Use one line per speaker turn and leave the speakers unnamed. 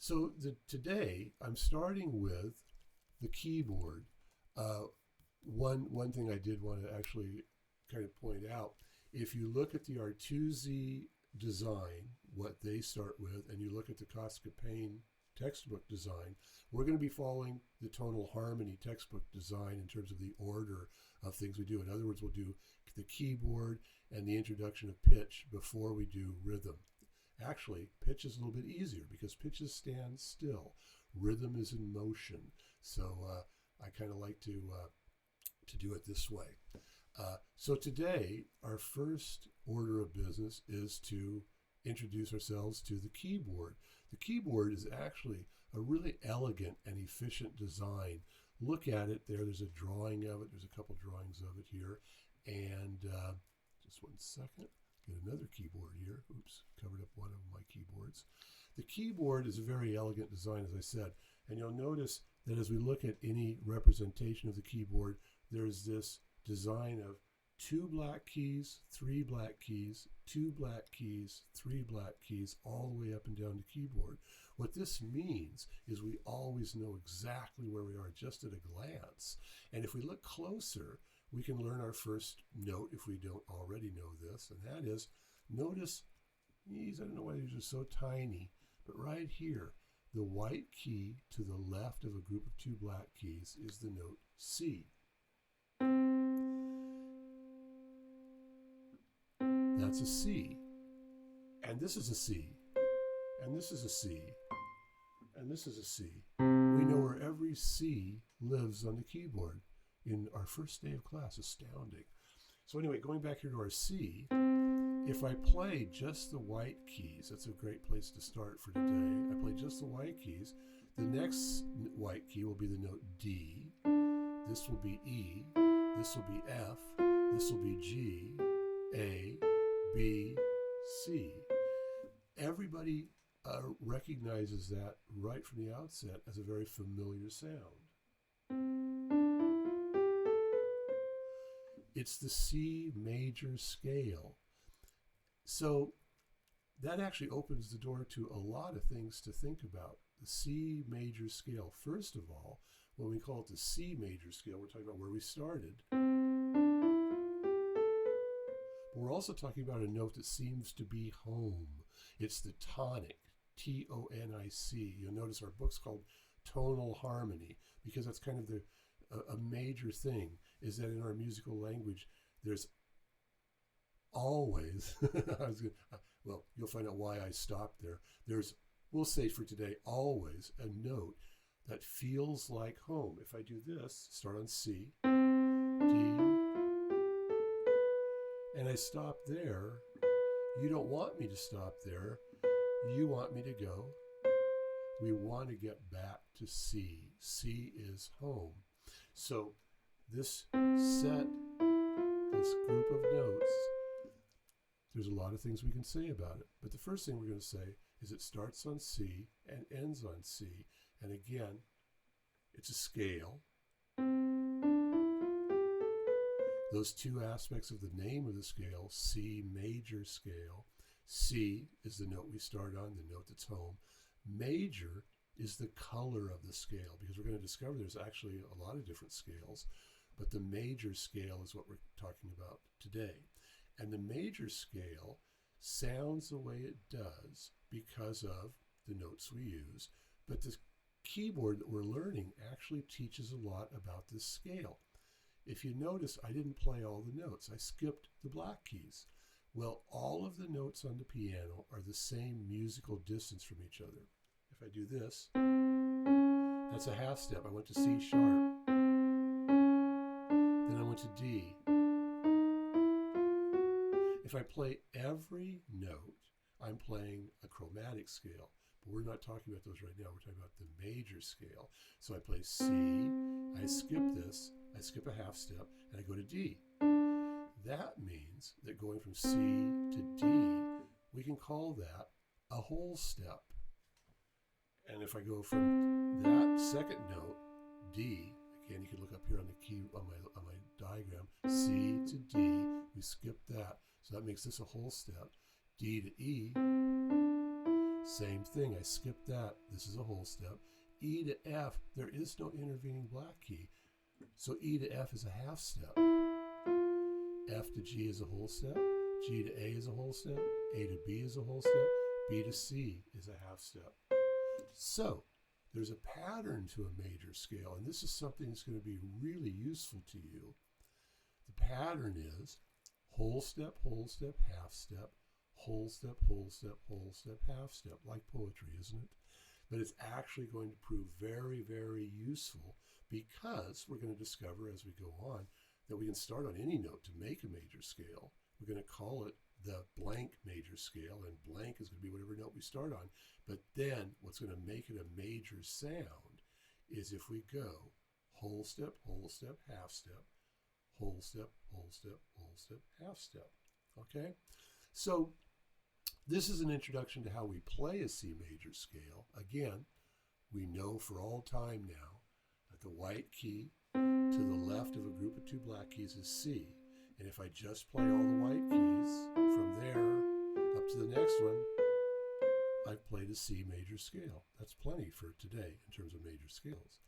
So today I'm starting with the keyboard. One thing I did want to actually kind of point out, if you look at the R2Z design, what they start with, and you look at the Koska Payne textbook design, we're going to be following the tonal harmony textbook design in terms of the order of things we do. In other words, we'll do the keyboard and the introduction of pitch before we do rhythm. Actually, pitch is a little bit easier because pitches stand still. Rhythm is in motion. So I kind of like to do it this way. So today, our first order of business is to introduce ourselves to the keyboard. The keyboard is actually a really elegant and efficient design. Look at it there. There's a drawing of it. There's a couple drawings of it here. And just one second. Get another keyboard here. Oops, covered up one of my keyboards. The keyboard is a very elegant design, as I said. And you'll notice that as we look at any representation of the keyboard, there's this design of 2 black keys, 3 black keys, 2 black keys, 3 black keys, all the way up and down the keyboard. What this means is we always know exactly where we are just at a glance. And if we look closer, we can learn our first note if we don't already know this, and that is, notice these, I don't know why these are so tiny, but right here, the white key to the left of a group of 2 black keys is the note C. That's a C, and this is a C, and this is a C, and this is a C. We know where every C lives on the keyboard in our first day of class. Astounding. So anyway, going back here to our C, if I play just the white keys, that's a great place to start for today. I play just the white keys. The next white key will be the note D. This will be E. This will be F. This will be G, A, B, C. Everybody recognizes that right from the outset as a very familiar sound. It's the C major scale. So that actually opens the door to a lot of things to think about. The C major scale. First of all, when we call it the C major scale, we're talking about where we started. But we're also talking about a note that seems to be home. It's the tonic, T-O-N-I-C. You'll notice our book's called Tonal Harmony because that's kind of a major thing, is that in our musical language, there's always, well, you'll find out why I stopped there. There's, we'll say for today, always a note that feels like home. If I do this, start on C, D, and I stop there, you don't want me to stop there. You want me to go. We want to get back to C. C is home. So this set, this group of notes, there's a lot of things we can say about it. But the first thing we're going to say is it starts on C and ends on C. And again, it's a scale. Those two aspects of the name of the scale, C major scale. C is the note we start on, the note that's home. Major is the color of the scale, because we're going to discover there's actually a lot of different scales, but the major scale is what we're talking about today. And the major scale sounds the way it does because of the notes we use, but the keyboard that we're learning actually teaches a lot about this scale. If you notice, I didn't play all the notes. I skipped the black keys. Well, all of the notes on the piano are the same musical distance from each other. If I do this, that's a half step. I went to C sharp. Then I went to D. If I play every note, I'm playing a chromatic scale. But we're not talking about those right now. We're talking about the major scale. So I play C, I skip this, I skip a half step, and I go to D. That means that going from C to D, we can call that a whole step. And if I go from that second note, D, again, you can look up here on the key on my diagram, C to D, we skip that. So that makes this a whole step. D to E, Same thing, I skipped that. This is a whole step. E to F, there is no intervening black key. So E to F is a half step. F to G is a whole step. G to A is a whole step. A to B is a whole step. B to C is a half step. So there's a pattern to a major scale, and this is something that's going to be really useful to you. The pattern is whole step, half step, whole step, whole step, whole step, half step, like poetry, isn't it? But it's actually going to prove very, very useful because we're going to discover as we go on that we can start on any note to make a major scale. We're going to call it the blank major scale, and blank is going to be whatever note we start on. But then what's going to make it a major sound is if we go whole step, half step, whole step, half step. Okay? So this is an introduction to how we play a C major scale. Again, we know for all time now that the white key to the left of a group of two black keys is C. And if I just play all the white keys from there up to the next one, I've played a C major scale. That's plenty for today in terms of major scales.